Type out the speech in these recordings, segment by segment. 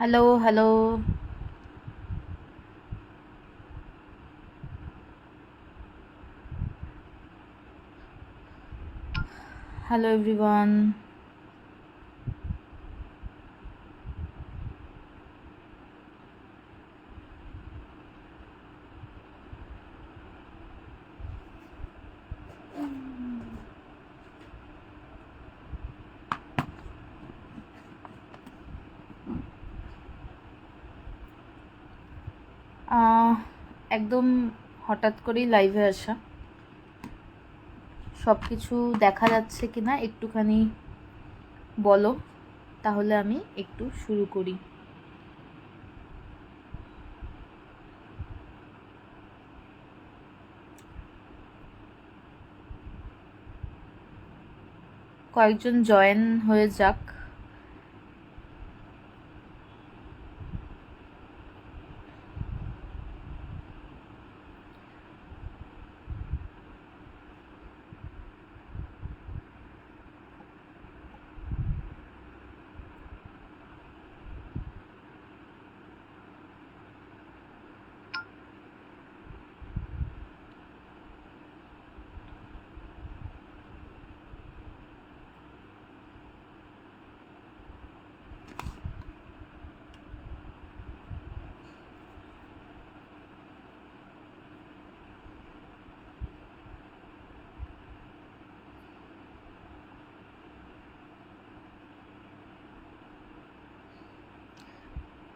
Hello, hello, hello everyone. একদম হঠাৎ করেই লাইভে আসা। সব কিছু দেখা যাচ্ছে কিনা একটুখানি বলো, তাহলে আমি একটু শুরু করি। কয়েকজন জয়েন হয়ে যাক।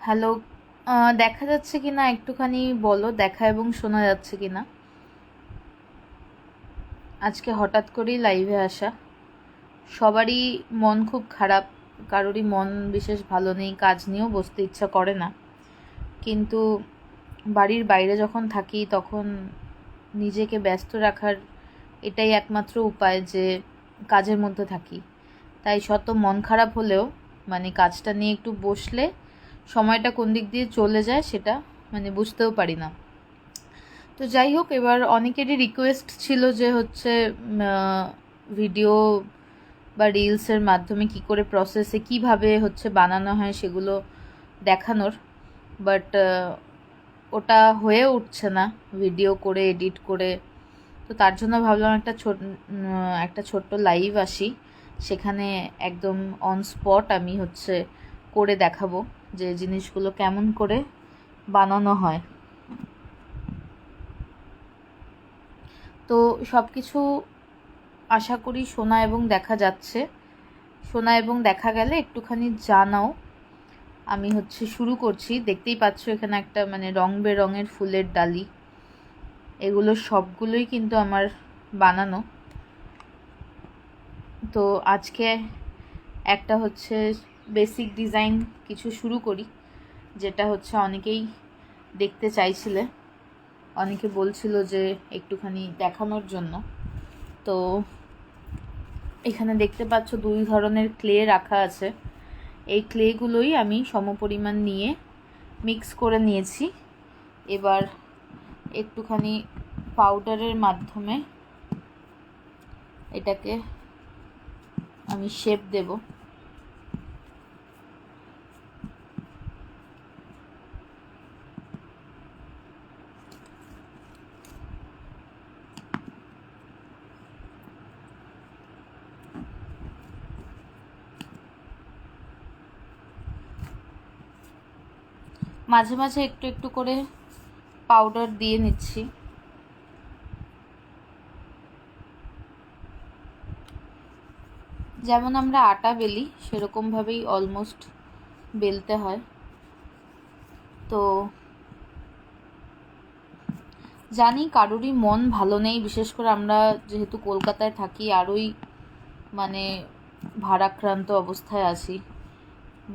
হ্যালো, দেখা যাচ্ছে কিনা একটুখানি বলো, দেখা এবং শোনা যাচ্ছে কিনা। আজকে হঠাৎ করেই লাইভে আসা, সবারই মন খুব খারাপ, কারোরই মন বিশেষ ভালো নেই, কাজ নিয়েও বসতে ইচ্ছা করে না। কিন্তু বাড়ির বাইরে যখন থাকি তখন নিজেকে ব্যস্ত রাখার এটাই একমাত্র উপায় যে কাজের মধ্যে থাকি। তাই শত মন খারাপ হলেও মানে কাজটা নিয়ে একটু বসলে সময়টা কোন দিক দিয়ে চলে যায় সেটা মানে বুঝতেও পারি না। তো যাই হোক, এবার অনেকেরই রিকোয়েস্ট ছিল যে হচ্ছে ভিডিও বা রিলসের মাধ্যমে কি করে প্রসেসে কিভাবে হচ্ছে বানানো হয় সেগুলো দেখানোর। বাট ওটা হয়ে উঠছে না ভিডিও করে এডিট করে। তো তার জন্য ভাবলাম একটা ছোট্ট লাইভ আসি, সেখানে একদম অন স্পট আমি হচ্ছে করে দেখাবো যে জিনিসগুলো কেমন করে বানানো হয়। তো সব কিছু আশা করি শোনা এবং দেখা যাচ্ছে। শোনা এবং দেখা গেলে একটুখানি জানাও। আমি হচ্ছে শুরু করছি। দেখতেই পাচ্ছ এখানে একটা মানে রং বেরঙের ফুলের ডালি, এগুলো সবগুলোই কিন্তু আমার বানানো। তো আজকে একটা হচ্ছে বেসিক ডিজাইন কিছু শুরু করি, যেটা হচ্ছে অনেকেই দেখতে চাইছিলে, অনেকে বলছিল যে একটুখানি দেখানোর জন্য। তো এখানে দেখতে পাচ্ছ 2 ধরনের ক্লে রাখা আছে। এই ক্লেগুলোই আমি সমপরিমাণ নিয়ে মিক্স করে নিয়েছি। এবার একটুখানি পাউডারের মাধ্যমে এটাকে আমি শেপ দেব। মাঝে মাঝে একটু একটু করে পাউডার দিয়ে নিচ্ছি। যেমন আমরা আটা বেলি সেরকমভাবেই অলমোস্ট বেলতে হয়। তো জানি কারোরই মন ভালো নেই, বিশেষ করে আমরা যেহেতু কলকাতায় থাকি আরোই মানে ভারাক্রান্ত অবস্থায় আছি।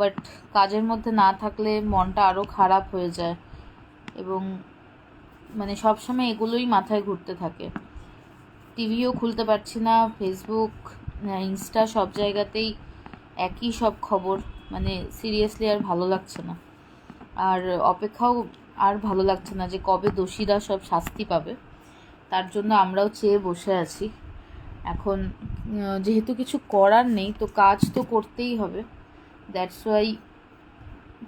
বাট কাজের মধ্যে না থাকলে মনটা আরও খারাপ হয়ে যায় এবং মানে সবসময় এগুলোই মাথায় ঘুরতে থাকে। টিভিও খুলতে পারছি না, ফেসবুক, ইনস্টা, সব জায়গাতেই একই সব খবর। মানে সিরিয়াসলি আর ভালো লাগছে না, আর অপেক্ষাও আর ভালো লাগছে না যে কবে দোষীরা সব শাস্তি পাবে। তার জন্য আমরাও চেয়ে বসে আছি। এখন যেহেতু কিছু করার নেই, তো কাজ তো করতেই হবে। দ্যাটস ওয়াই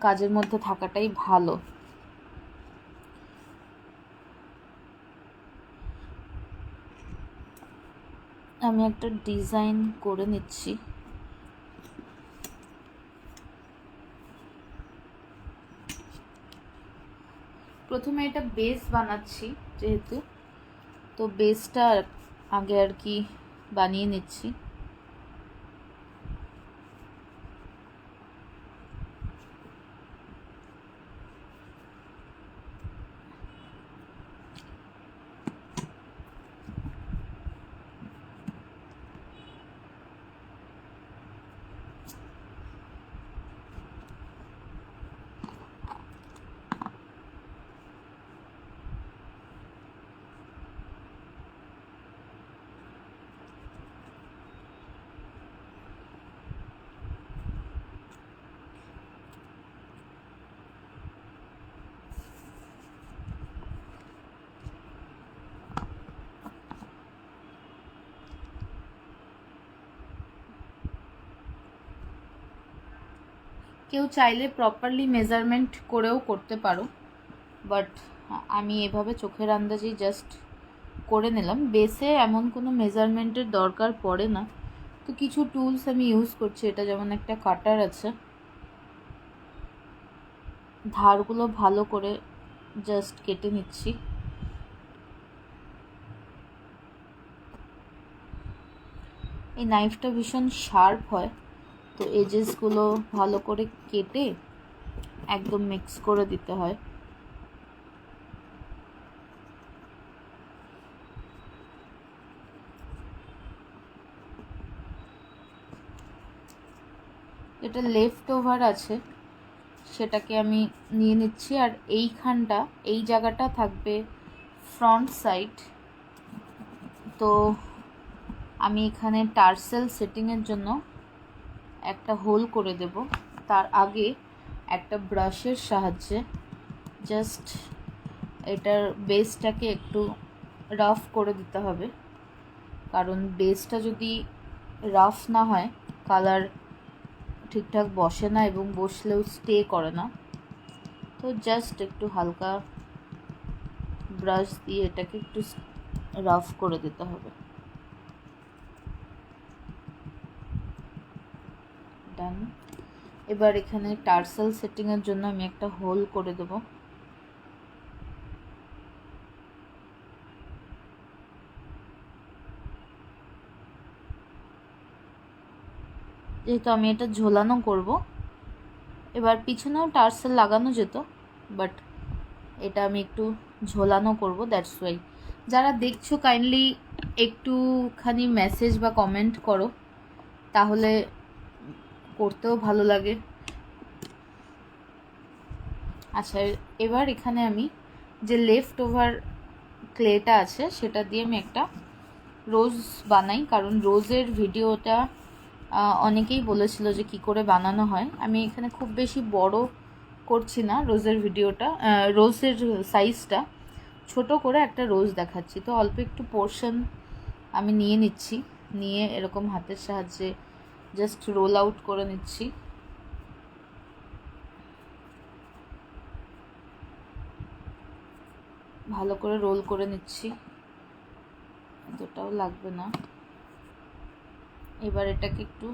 কাজের মধ্যে থাকাটাই ভালো। আমি একটা ডিজাইন করে নিচ্ছি। প্রথমে এটা বেস বানাচ্ছি যেহেতু, তো বেসটা আগে আর কি বানিয়ে নিচ্ছি। কেউ চাইলে প্রপারলি মেজারমেন্ট করেও করতে পারো, বাট আমি এভাবে চোখের আন্দাজেই জাস্ট করে নিলাম। বেসে এমন কোনো মেজারমেন্টের দরকার পড়ে না। তো কিছু টুলস আমি ইউজ করছি, এটা যেমন একটা কাটার আছে, ধারগুলো ভালো করে জাস্ট কেটে নিচ্ছি। এই নাইফটা ভীষণ শার্প হয়, তো এজেসগুলো ভালো করে কেটে একদম মিক্স করে দিতে হয়। এটা লেফট ওভার আছে সেটাকে আমি নিয়ে নিচ্ছি, আর এইখানটা এই জায়গাটা থাকবে ফ্রন্ট সাইড। তো আমি এখানে টার্সেল সেটিংয়ের জন্য একটা হোল করে দেব। তার আগে একটা ব্রাশের সাহায্যে জাস্ট এটার বেসটাকে একটু রাফ করে দিতে হবে, কারণ বেসটা যদি রাফ না হয় কালার ঠিকঠাক বসে না এবং বসলেও স্টে করে না। তো জাস্ট একটু হালকা ব্রাশ দিয়ে এটাকে একটু রাফ করে দিতে হবে। ডান। এবার এখানে টার্সেল সেটিংয়ের জন্য আমি একটা হোল করে দেব। যেহেতু আমি এটা ঝোলানো করব, এবার পিছনেও টার্সেল লাগানো যেত, বাট এটা আমি একটু ঝোলানো করব, দ্যাটস ওয়াই। যারা দেখছো কাইন্ডলি একটুখানি মেসেজ বা কমেন্ট করো, তাহলে করতেও ভালো লাগে। আচ্ছা, এবার এখানে আমি যে লেফট ওভার ক্লেটা আছে সেটা দিয়ে আমি একটা রোজ বানাই, কারণ রোজের ভিডিওটা অনেকেই বলেছিল যে কি করে বানানো হয়। আমি এখানে খুব বেশি বড় করছি না রোজের ভিডিওটা, রোজের সাইজটা ছোট করে একটা রোজ দেখাচ্ছি। তো অল্প একটু পোর্শন আমি নিয়ে নিচ্ছি, নিয়ে এরকম হাতের সাহায্যে জাস্ট রোল আউট করে নিচ্ছি। ভালো করে রোল করে নিচ্ছি, এতটাও লাগবে না। এবার এটাকে একটু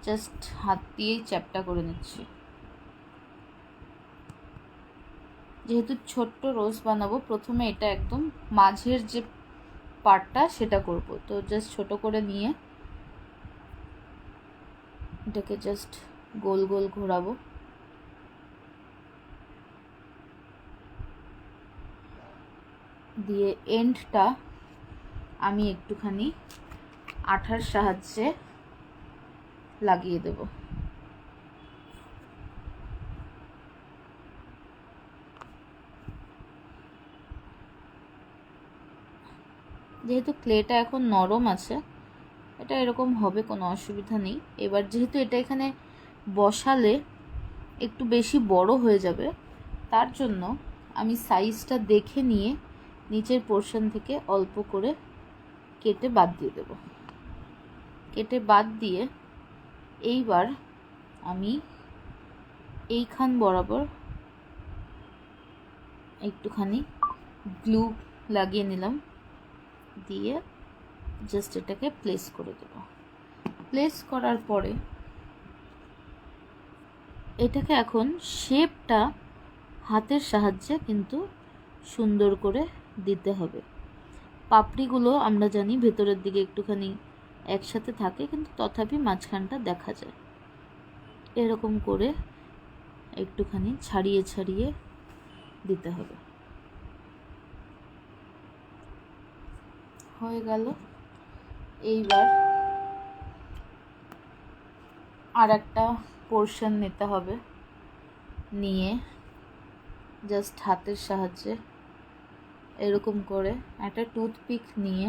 জাস্ট হাত দিয়েই চ্যাপটা করে নিচ্ছি। যেহেতু ছোট্ট রোজ বানাবো, প্রথমে এটা একদম মাঝের যে পার্টটা সেটা করব। তো জাস্ট ছোট করে নিয়ে এটাকে জাস্ট গোল গোল ঘোরাবো। দিয়ে এন্ডটা আমি একটুখানি আঠার সাহায্যে লাগিয়ে দেব। যেহেতু ক্লেটা এখন নরম আছে, এটা এরকম হবে, কোনো অসুবিধা নেই। এবার যেহেতু এটা এখানে বসালে একটু বেশি বড় হয়ে যাবে, তার জন্য আমি সাইজটা দেখে নিয়ে নিচের পোর্শন থেকে অল্প করে কেটে বাদ দিয়ে দেব। কেটে বাদ দিয়ে এইবার আমি এইখান বরাবর একটুখানি গ্লু লাগিয়ে নিলাম, দিয়ে জাস্ট এটাকে প্লেস করে দেব। প্লেস করার পরে এটাকে এখন শেপটা হাতের সাহায্যে কিন্তু সুন্দর করে দিতে হবে। পাপড়িগুলো আমরা জানি ভেতরের দিকে একটুখানি একসাথে থাকে, কিন্তু তথাপি মাঝখানটা দেখা যায়। এরকম করে একটুখানি ছাড়িয়ে ছাড়িয়ে দিতে হবে। হয়ে গেল। এইবার আর একটা পোর্শন নিতে হবে, নিয়ে জাস্ট হাতের সাহায্যে এরকম করে একটা টুথপিক নিয়ে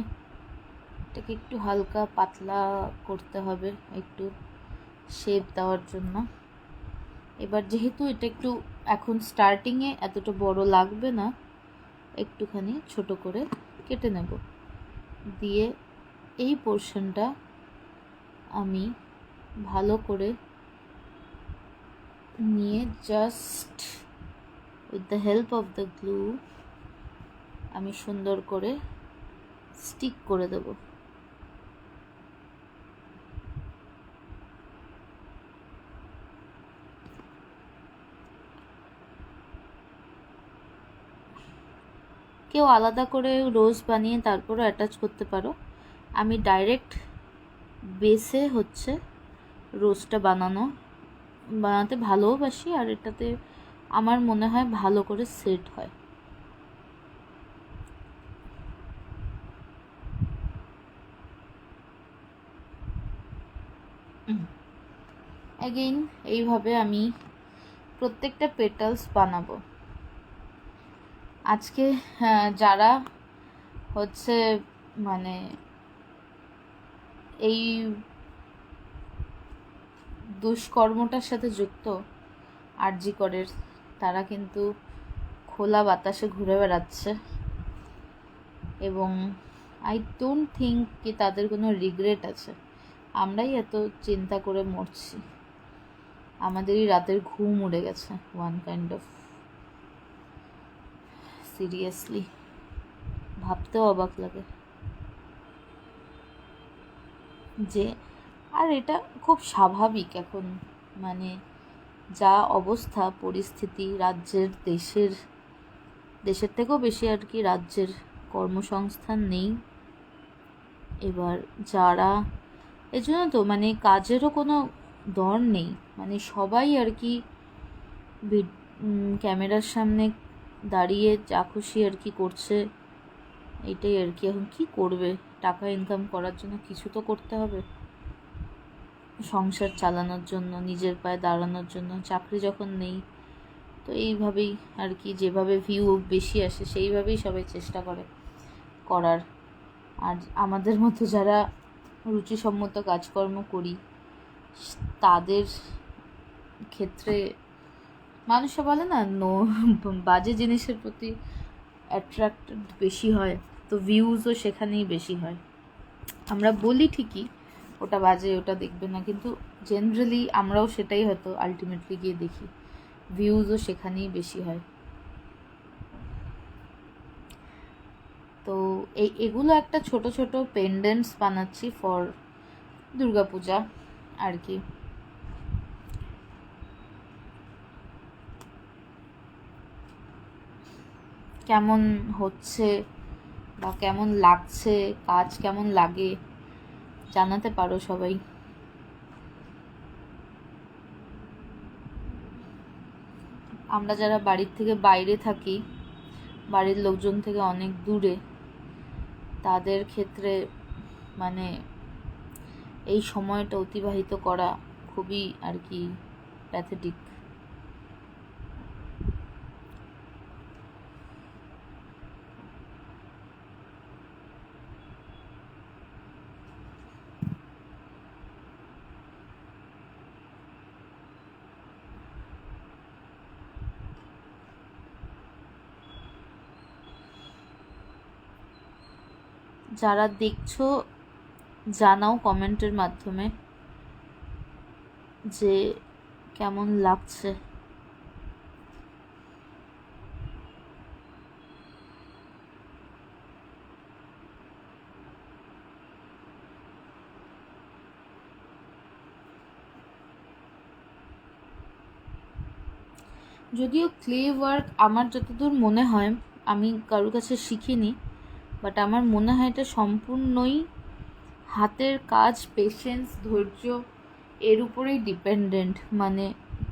এটাকে একটু হালকা পাতলা করতে হবে, একটু শেপ দেওয়ার জন্য। এবার যেহেতু এটা একটু এখন স্টার্টিংয়ে এতটা বড় লাগবে না, একটুখানি ছোট করে কেটে নেব। দিয়ে এই পোর্শনটা আমি ভালো করে নিয়ে just with the help of the glue আমি সুন্দর করে স্টিক করে দেব। কেউ আলাদা করে রোজ বানিয়ে তারপরে অ্যাটাচ করতে পারো। আমি ডাইরেক্ট বেসে হচ্ছে রোজটা বানাতে ভালোবাসি, আর এটাতে আমার মনে হয় ভালো করে সেট হয়। অ্যাগেইন এইভাবে আমি প্রত্যেকটা পেটালস বানাবো। আজকে যারা হচ্ছে মানে এই দুষ্কর্মটার সাথে যুক্ত আরজি করের, তারা কিন্তু খোলা বাতাসে ঘুরে বেড়াচ্ছে, এবং আই ডোন্ট থিঙ্ক কি তাদের কোনো রিগ্রেট আছে। আমরাই এত চিন্তা করে মরছি, আমাদেরই রাতের ঘুম উড়ে গেছে ওয়ান কাইন্ড অফ। সিরিয়াসলি ভাবতেও অবাক লাগে যে, আর এটা খুব স্বাভাবিক এখন, মানে যা অবস্থা পরিস্থিতি রাজ্যের, দেশের থেকেও বেশি আর কি রাজ্যের কর্মসংস্থান নেই। এবার যারা এজন্য তো মানে কাজেরও কোনো দর নেই, মানে সবাই আর কি ক্যামেরার সামনে দাঁড়িয়ে যা খুশি আর কি করছে, এটাই আর কি। এখন কি করবে, টাকা ইনকাম করার জন্য কিছু তো করতে হবে, সংসার চালানোর জন্য, নিজের পায়ে দাঁড়ানোর জন্য। চাকরি যখন নেই তো এইভাবেই আর কি, যেভাবে ভিউ বেশি আসে সেইভাবেই সবাই চেষ্টা করে করার। আর আমাদের মতো যারা রুচিসম্মত কাজকর্ম করি, তাদের ক্ষেত্রে মানুষে বলে না, বাজে জিনিসের প্রতি অ্যাট্রাক্টেড বেশি হয়, তো ভিউজও সেখানেই বেশি হয়। আমরা বলি ঠিকই ওটা বাজে, ওটা দেখবে না, কিন্তু জেনারেলি আমরাও সেটাই হয়তো আলটিমেটলি গিয়ে দেখি, ভিউজও সেখানেই বেশি হয়। তো এগুলো একটা ছোট ছোট পেন্ডেন্টস বানাচ্ছি ফর দুর্গাপূজা আর কি। কেমন হচ্ছে বা কেমন লাগছে, কাজ কেমন লাগে জানাতে পারো সবাই। আমরা যারা বাড়ির থেকে বাইরে থাকি, বাড়ির লোকজন থেকে অনেক দূরে, তাদের ক্ষেত্রে মানে এই সময়টা অতিবাহিত করা খুবই আর কি প্যাথেটিক। যারা দেখছো জানাও কমেন্টের মাধ্যমে যে কেমন লাগছে। যদিও ক্লে ওয়ার্ক আমার যতদূর মনে হয়, আমি কারোর কাছে শিখিনি, বাট আমার মনে হয় এটা সম্পূর্ণই হাতের কাজ, পেশেন্স, ধৈর্য এর উপরেই ডিপেন্ডেন্ট। মানে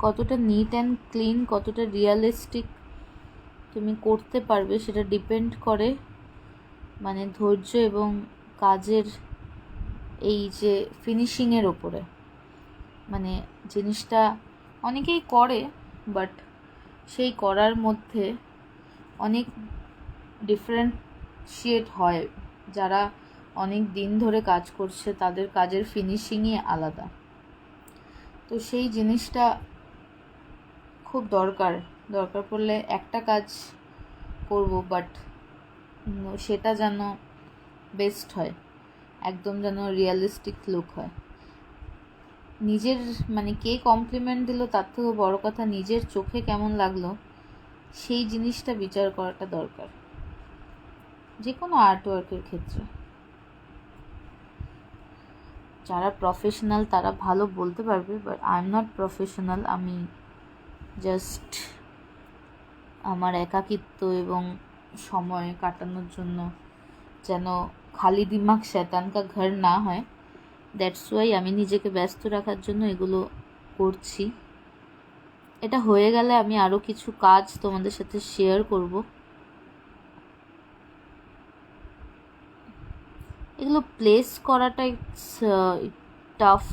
কতটা নিট অ্যান্ড ক্লিন, কতটা রিয়ালিস্টিক তুমি করতে পারবে সেটা ডিপেন্ড করে মানে ধৈর্য এবং কাজের এই যে ফিনিশিংয়ের ওপরে। মানে জিনিসটা অনেকেই করে, বাট সেই করার মধ্যে অনেক ডিফারেন্সিয়েট হয়। যারা অনেক দিন ধরে কাজ করছে তাদের কাজের ফিনিশিংই আলাদা। তো সেই জিনিসটা খুব দরকার পড়লে একটা কাজ করব, বাট সেটা যেন বেস্ট হয়, একদম যেন রিয়ালিস্টিক লুক হয়। নিজের মানে কে কমপ্লিমেন্ট দিল তার থেকেও বড় কথা নিজের চোখে কেমন লাগলো সেই জিনিসটা বিচার করাটা দরকার যে কোনো আর্টওয়ার্কের ক্ষেত্রে। যারা প্রফেশনাল তারা ভালো বলতে পারবে, but I am not professional. আমি জাস্ট আমার একাকিত্ব এবং সময় কাটানোর জন্য যেন খালি দিমাগ শয়তান কা ঘর না হয়, দ্যাটস ওয়াই আমি নিজেকে ব্যস্ত রাখার জন্য এগুলো করছি। এটা হয়ে গেলে আমি আরও কিছু কাজ তোমাদের সাথে শেয়ার করব। এগুলো প্লেস করাটা টাফ,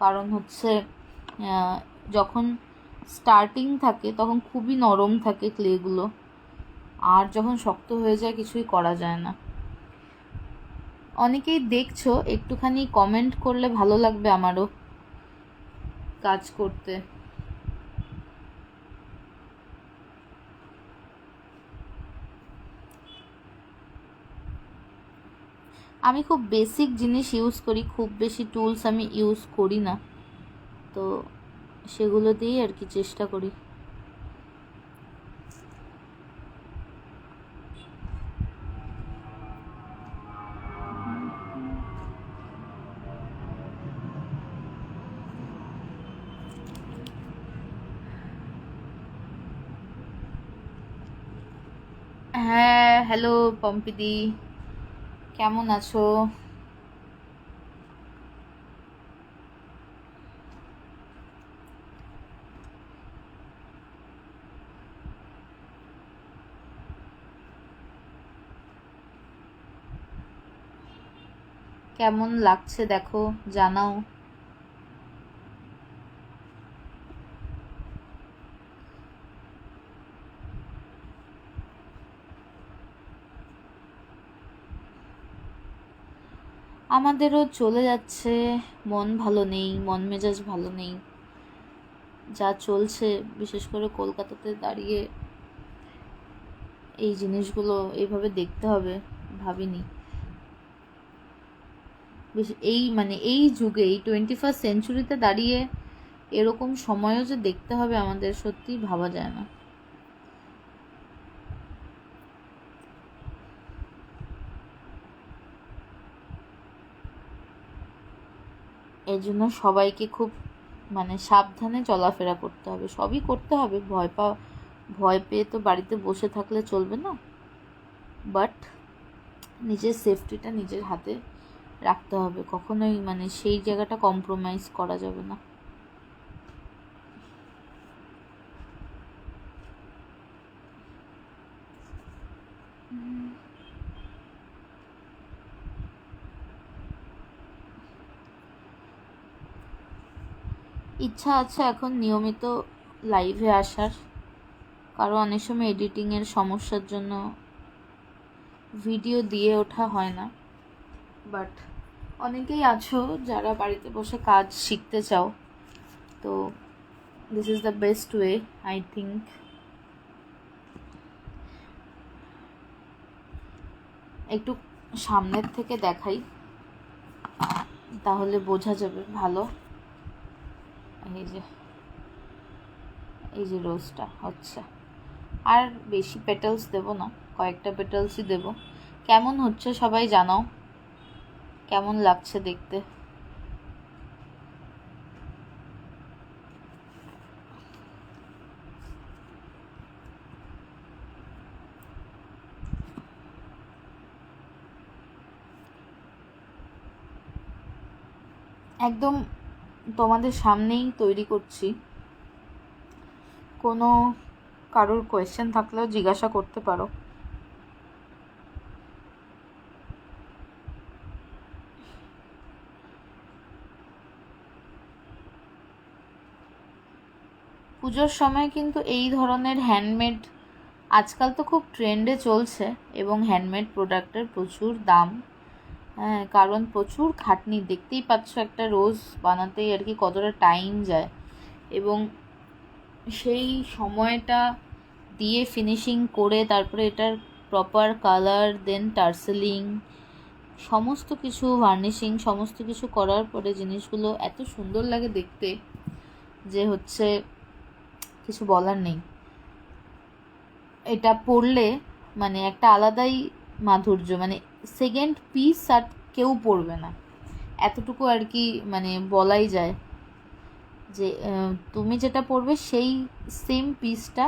কারণ হচ্ছে যখন স্টার্টিং থাকে তখন খুবই নরম থাকে ক্লেগুলো, আর যখন শক্ত হয়ে যায় কিছুই করা যায় না। অনেকেই দেখছো, একটুখানি কমেন্ট করলে ভালো লাগবে আমারও কাজ করতে। আমি খুব বেসিক জিনিস ইউজ করি, খুব বেশি টুলস আমি ইউজ করি না, তো সেগুলো দিয়েই আর কি চেষ্টা করি। হ্যাঁ, হ্যালো পম্পিদি, কেমন আছো? কেমন লাগছে দেখো, জানাও। আমাদেরও চলে যাচ্ছে, মন ভালো নেই, মন মেজাজ ভালো নেই। যা চলছে বিশেষ করে কলকাতাতে দাঁড়িয়ে এই জিনিসগুলো এইভাবে দেখতে হবে ভাবিনি। এই মানে এই যুগে, এই 21st সেঞ্চুরিতে দাঁড়িয়ে এরকম সময়ও যে দেখতে হবে আমাদের, সত্যি ভাবা যায় না। এর জন্য সবাইকে খুব মানে সাবধানে চলাফেরা করতে হবে, সবই করতে হবে। ভয় পেয়ে তো বাড়িতে বসে থাকলে চলবে না, বাট নিজের সেফটিটা নিজের হাতে রাখতে হবে, কখনোই মানে সেই জায়গাটা কম্প্রোমাইজ করা যাবে না। ইচ্ছা আছে এখন নিয়মিত লাইভে আসার, কারণ অনেক সময় এডিটিংয়ের সমস্যার জন্য ভিডিও দিয়ে ওঠা হয় না। বাট অনেকেই আছো যারা বাড়িতে বসে কাজ শিখতে চাও, তো this is the best way I think. একটু সামনের থেকে দেখাই তাহলে বোঝা যাবে ভালো। এই যে রোজটা হচ্ছে, আর বেশি পেটালস দেবো না, কয়েকটা পেটালসই দেবো। কেমন হচ্ছে সবাই জানাও, কেমন লাগছে দেখতে। একদম তোমাদের সামনেই তৈরি করছি, কোনো কারোর কোয়েশ্চেন থাকলেও জিজ্ঞাসা করতে পারো। পুজোর সময় কিন্তু এই ধরনের হ্যান্ডমেড আজকাল তো খুব ট্রেন্ডে চলছে, এবং হ্যান্ডমেড প্রোডাক্টের প্রচুর দাম। হ্যাঁ, কারণ প্রচুর খাটনি, দেখতেই পাচ্ছ একটা রোজ বানাতেই আর কি কতটা টাইম যায়, এবং সেই সময়টা দিয়ে ফিনিশিং করে তারপরে এটার প্রপার কালার, দেন টার্সেলিং, সমস্ত কিছু ভার্নিশিং, সমস্ত কিছু করার পরে জিনিসগুলো এত সুন্দর লাগে দেখতে যে হচ্ছে কিছু বলার নেই। এটা পরলে মানে একটা আলাদাই মাধুর্য, মানে সেকেন্ড পিস আর কেউ পরবে না, এতটুকু আর কি মানে বলাই যায় যে তুমি যেটা পরবে সেই সেম পিসটা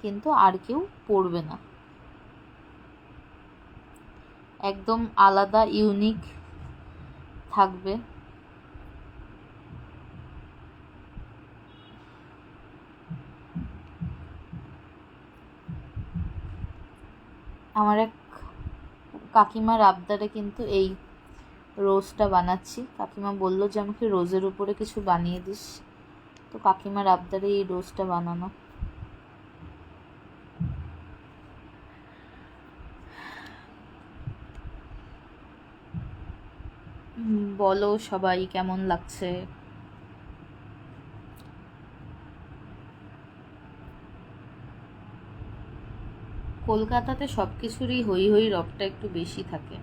কিন্তু আর কেউ পরবে না, একদম আলাদা ইউনিক থাকবে। আমার এক কাকিমার আবদারে কিন্তু এই রোজটা বানাচ্ছি। কাকিমা বলল যে আমাকে রোজের উপরে কিছু বানিয়ে দিস, তো কাকিমার আবদারে এই রোজটা বানানো। বলো সবাই কেমন লাগছে। কলকাতাতে সব কিছুরই হই হই রবটা একটু বেশি থাকে।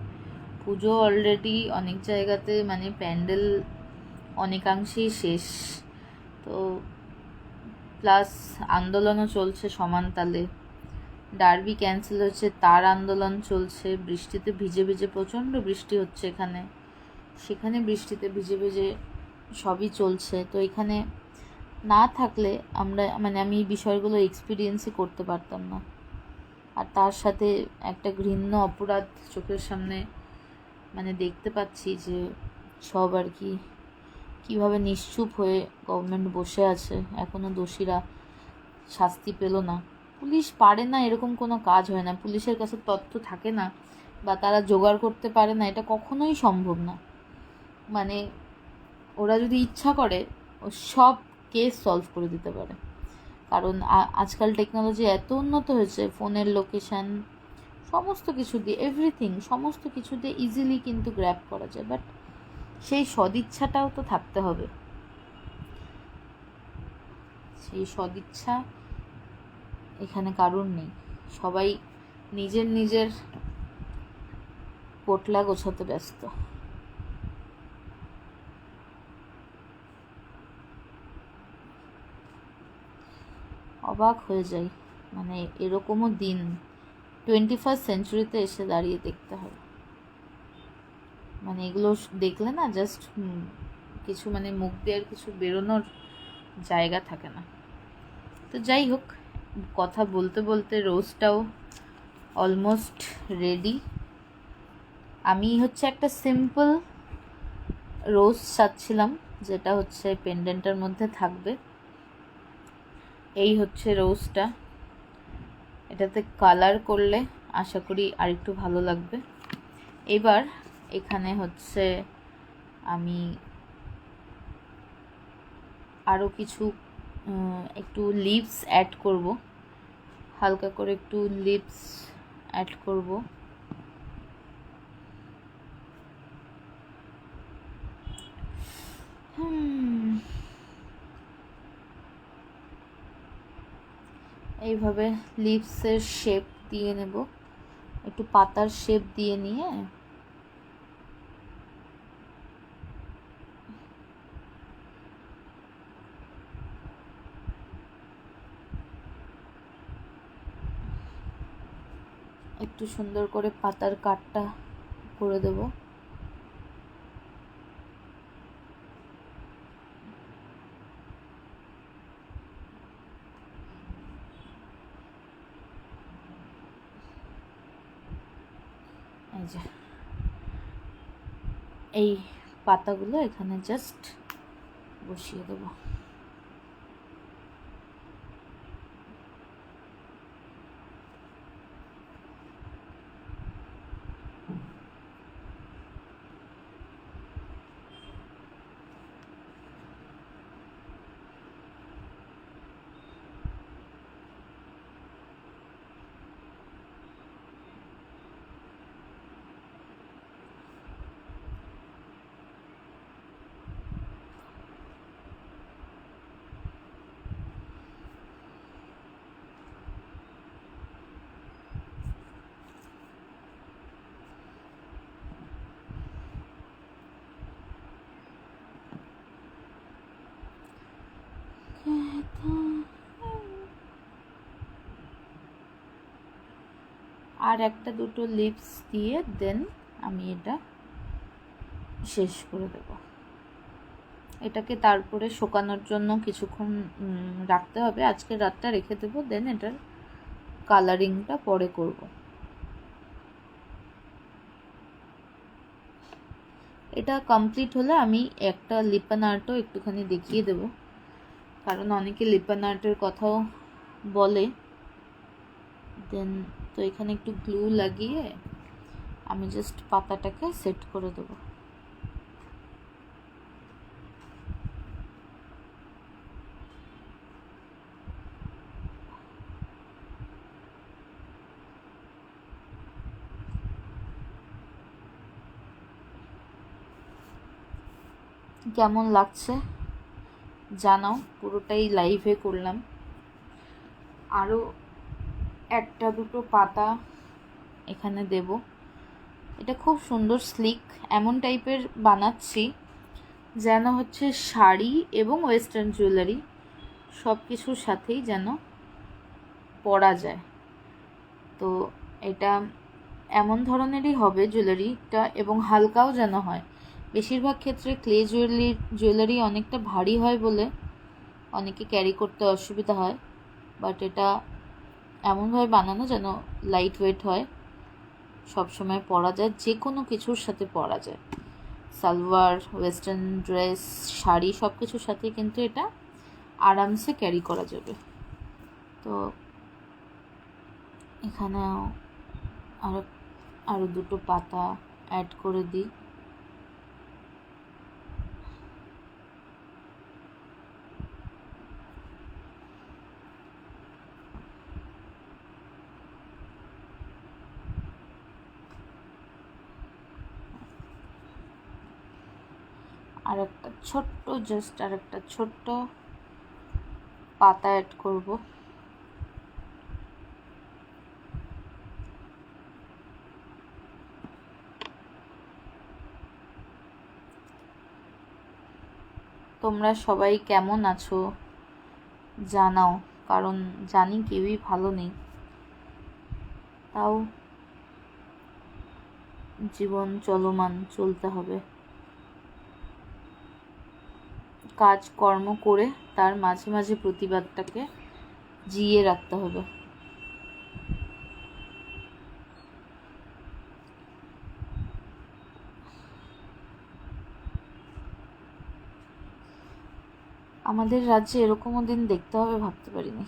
পুজো অলরেডি অনেক জায়গাতে মানে প্যান্ডেল অনেকাংশেই শেষ, তো প্লাস আন্দোলনও চলছে সমান তালে। ডার্বি ক্যান্সেল হচ্ছে, তার আন্দোলন চলছে, বৃষ্টিতে ভিজে ভিজে, প্রচণ্ড বৃষ্টি হচ্ছে এখানে, সেখানে বৃষ্টিতে ভিজে ভিজে সবই চলছে। তো এখানে না থাকলে আমরা মানে আমি এই বিষয়গুলো এক্সপিরিয়েন্সই করতে পারতাম না। আর তার সাথে একটা ঘৃণ্য অপরাধ চোখের সামনে মানে দেখতে পাচ্ছি যে সব আর কি কীভাবে নিশ্চুপ হয়ে গভর্নমেন্ট বসে আছে, এখনও দোষীরা শাস্তি পেল না। পুলিশ পারে না এরকম কোনো কাজ হয় না, পুলিশের কাছে তথ্য থাকে না বা তারা জোগাড় করতে পারে না, এটা কখনোই সম্ভব না। মানে ওরা যদি ইচ্ছা করে ও সব কেস সলভ করে দিতে পারে, কারণ আজকাল টেকনোলজি এত উন্নত হয়েছে, ফোনের লোকেশান সমস্ত কিছু দিয়ে, এভরিথিং সমস্ত কিছু দিয়ে ইজিলি কিন্তু গ্র্যাব করা যায়, বাট সেই সদিচ্ছাটাও তো থাকতে হবে। সেই সদিচ্ছা এখানে কারণ নেই, সবাই নিজের নিজের পোটলা গোছাতে ব্যস্ত। অবাক হয়ে যাই, মানে এরকমও দিন 21st সেঞ্চুরিতে এসে দাঁড়িয়ে দেখতে হবে। মানে এগুলো দেখলে না জাস্ট কিছু মানে মুখ দিয়ে আর কিছু বেরোনোর জায়গা থাকে না। তো যাই হোক, কথা বলতে বলতে রোজটাও অলমোস্ট রেডি। আমি হচ্ছে একটা সিম্পল রোজ চাচ্ছিলাম, যেটা হচ্ছে পেন্ডেন্টের মধ্যে থাকবে। এই হচ্ছে রোজটা, এটাতে কালার করলে আশা করি আরেকটু ভালো লাগবে। এবার এখানে হচ্ছে আমি আরও কিছু একটু লিভস অ্যাড করব, হালকা করে একটু লিভস অ্যাড করব। এইভাবে লিভসের শেপ দিয়ে নেব, একটু পাতার শেপ দিয়ে নিয়ে একটু সুন্দর করে পাতার কাটটা করে দেব। এই যে এই পাতাগুলো এখানে জাস্ট বসিয়ে দেবো। আর একটা দুটো লিপস দিয়ে দেন আমি এটা শেষ করে দেব। এটাকে তারপরে শুকানোর জন্য কিছুক্ষণ রাখতে হবে। আজকে রাতটা রেখে দেবো, দেন এটার কালারিংটা পরে করব। এটা কমপ্লিট হলে আমি একটা লিপন আর্টও একটুখানি দেখিয়ে দেব, কারণ অনেকে লিপন আর্টের কথাও বলে। দেন তো এখানে একটু গ্লু লাগিয়ে আমি জাস্ট পাতাটাকে সেট করে দেব। কেমন লাগছে জানাও, পুরোটাই লাইভে করলাম। আরও একটা দুটো পাতা এখানে দেব। এটা খুব সুন্দর স্লিক এমন টাইপের বানাচ্ছি যেন হচ্ছে শাড়ি এবং ওয়েস্টার্ন জুয়েলারি সব কিছুর সাথেই যেন পরা যায়। তো এটা এমন ধরনেরই হবে জুয়েলারিটা, এবং হালকাও যেন হয়। বেশিরভাগ ক্ষেত্রে ক্লে জুয়েলারি অনেকটা ভারী হয় বলে অনেকে ক্যারি করতে অসুবিধা হয়, বাট এটা এমনভাবে বানানো যেন লাইট ওয়েট হয়, সবসময় পরা যায়, যে কোনো কিছুর সাথে পরা যায়। সালোয়ার, ওয়েস্টার্ন ড্রেস, শাড়ি সব কিছুর সাথে কিন্তু এটা আরামসে ক্যারি করা যাবে। তো এখানে আরও দুটো পাতা অ্যাড করে দিই। আর একটা ছোট্ট পাতা অ্যাড করব। তোমরা সবাই কেমন আছো জানাও, কারণ জানি কেউই ভালো নেই। তাও জীবন চলমান, চলতে হবে। কাজকর্ম করে তার মাঝে মাঝে প্রতিবাদটাকে জিইয়ে রাখতে হবে। আমাদের রাজ্যে এরকমও দিন দেখতে হবে ভাবতে পারিনি।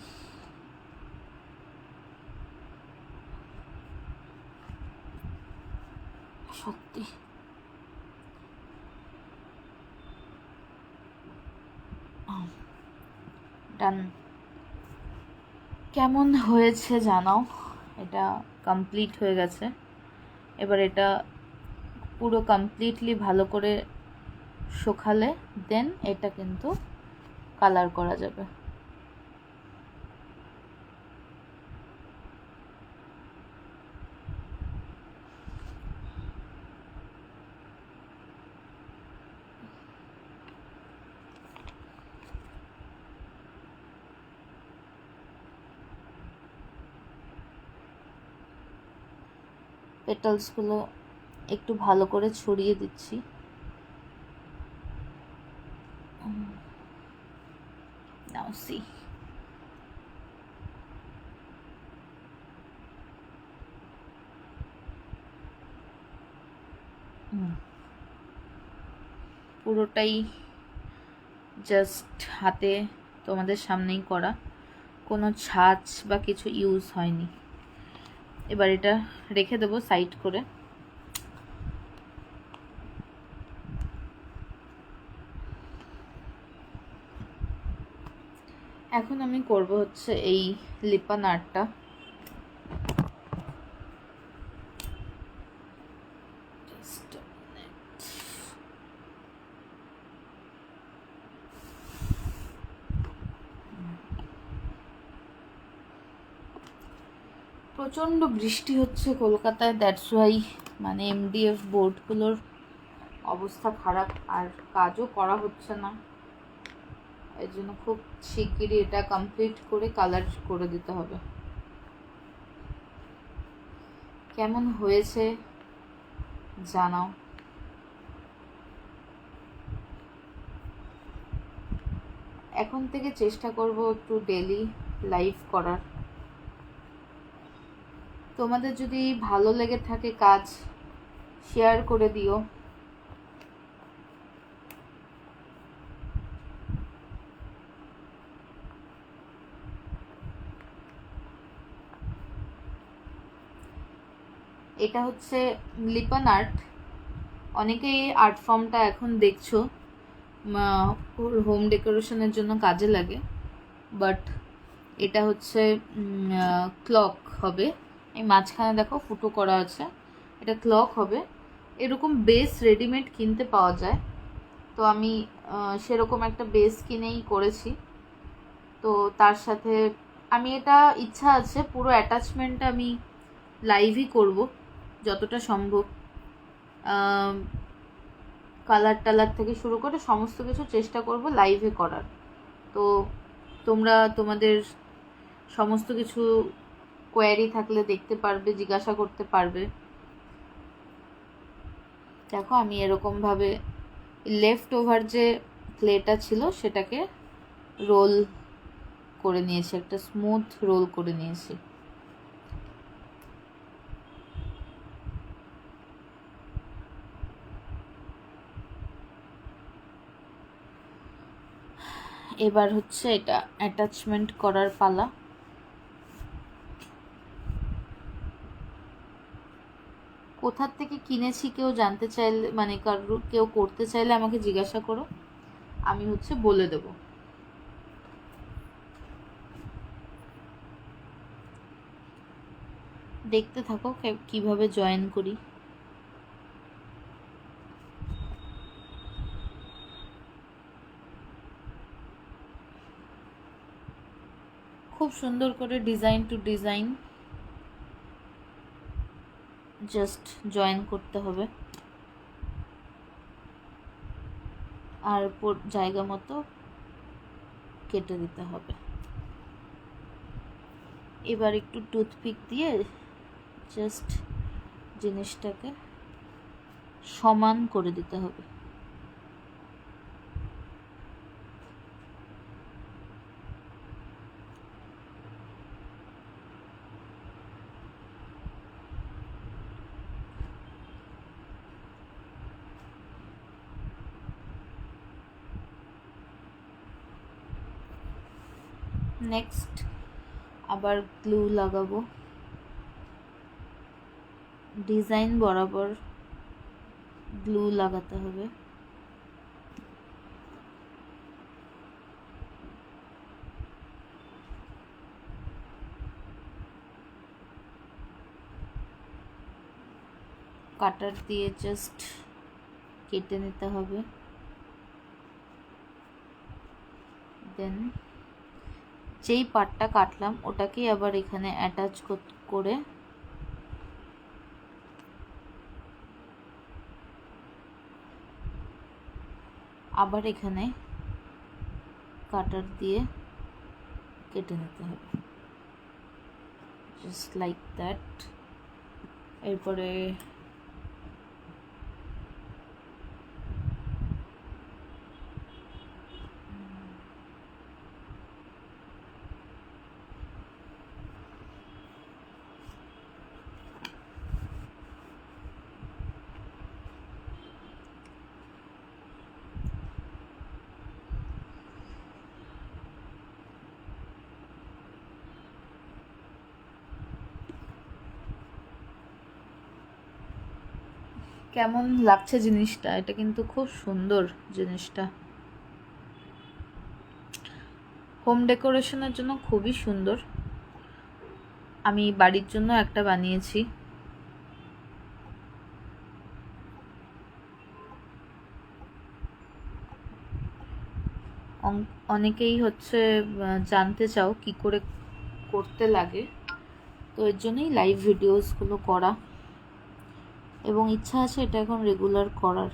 সত্যি। ডান। কেমন হয়েছে জানাও। এটা কমপ্লিট হয়ে গেছে। এবার এটা পুরো কমপ্লিটলি ভালো করে শুকালে দেন এটা কিন্তু কালার করা যাবে। পেটালসগুলো একটু ভালো করে ছড়িয়ে দিচ্ছি। নাও সি। পুরোটাই জাস্ট হাতে তোমাদের সামনেই করা, কোনো ছাঁচ বা কিছু ইউজ হয়নি। এবার এটা রেখে দেবো সাইড করে। এখন আমি করব হচ্ছে এই লিপান আর্টটা। প্রচণ্ড বৃষ্টি হচ্ছে কলকাতায়, দ্যাটস ওয়াই মানে এমডিএফ বোর্ডগুলোর অবস্থা খারাপ, আর কাজও করা হচ্ছে না। এর জন্য খুব শিগগিরই এটা কমপ্লিট করে কালার করে দিতে হবে। কেমন হয়েছে জানাও। এখন থেকে চেষ্টা করব একটু ডেলি লাইভ করার। তোমাদের যদি ভালো লেগে থাকে কাজ, শেয়ার করে দিও। এটা হচ্ছে লিপান আর্ট। অনেকেই আর্ট ফর্মটা এখন দেখছো হোম ডেকোরেশনের জন্য কাজে লাগে, বাট এটা হচ্ছে ক্লক হবে। এই মাঝখানে দেখো ফুটো করা আছে, এটা ক্লক হবে। এরকম বেস রেডিমেড কিনতে পাওয়া যায়, তো আমি সেরকম একটা বেস কিনেই করেছি। তো তার সাথে আমি এটা ইচ্ছা আছে পুরো অ্যাটাচমেন্টটা আমি লাইভই করব যতটা সম্ভব। কালার টালার থেকে শুরু করে সমস্ত কিছু চেষ্টা করব লাইভে করার। তো তোমরা তোমাদের সমস্ত কিছু কোয়ারি থাকলে দেখতে পারবে, জিজ্ঞাসা করতে পারবে। দেখো আমি এরকমভাবে লেফট ওভার যে ক্লেটা ছিল সেটাকে রোল করে নিয়েছি, একটা স্মুথ রোল করে নিয়েছি। এবার হচ্ছে এটা অ্যাটাচমেন্ট করার পালা। কোথার থেকে কিনেছি কেউ জানতে চাইলে, মানে কেউ করতে চাইলে আমাকে জিজ্ঞাসা করো, আমি হচ্ছে বলে দেব। দেখতে থাকো কিভাবে জয়েন করি। খুব সুন্দর করে design to design just join করতে হবে, আর জায়গা মতো কেটে দিতে হবে। এবার একটু টুথপিক দিয়ে জাস্ট জিনিসটাকে সমান করে দিতে হবে। নেক্সট আবার গ্লু লাগাবো, ডিজাইন বরাবর গ্লু লাগাতে হবে। কাটার দিয়ে জাস্ট কেটে নিতে হবে। দেন যেই পার্টটা কাটলাম ওটাকেই আবার এখানে অ্যাটাচ করে আবার এখানে কাটার দিয়ে কেটে নিতে হবে, জাস্ট লাইক দ্যাট। এরপরে কেমন লাগছে জিনিসটা? এটা কিন্তু খুব সুন্দর জিনিসটা, হোম ডেকোরেশনের জন্য খুবই সুন্দর। আমি বাড়ির জন্য একটা বানিয়েছি। অনেকেই হচ্ছে জানতে চাও কি করে করতে লাগে, তো এর জন্যই লাইভ ভিডিওসগুলো করা, এবং ইচ্ছা আছে এটা এখন রেগুলার করার।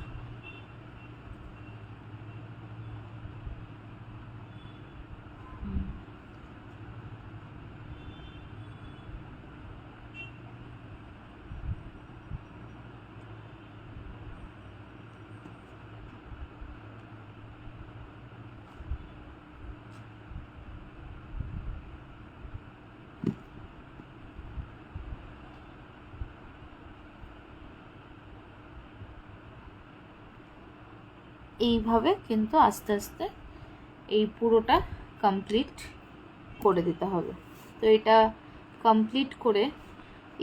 এইভাবে কিন্তু আস্তে আস্তে এই পুরোটা কমপ্লিট করে দিতে হবে। তো এটা কমপ্লিট করে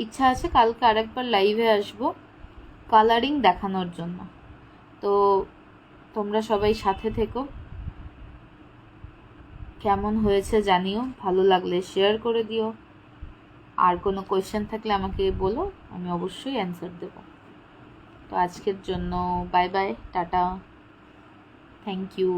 ইচ্ছা আছে কালকে আরেকবার লাইভে আসবো কালারিং দেখানোর জন্য। তো তোমরা সবাই সাথে থেকো, কেমন হয়েছে জানিও, ভালো লাগলে শেয়ার করে দিও, আর কোনো কোয়েশ্চেন থাকলে আমাকে বলো, আমি অবশ্যই অ্যান্সার দেব। তো আজকের জন্য bye bye, tata, thank you.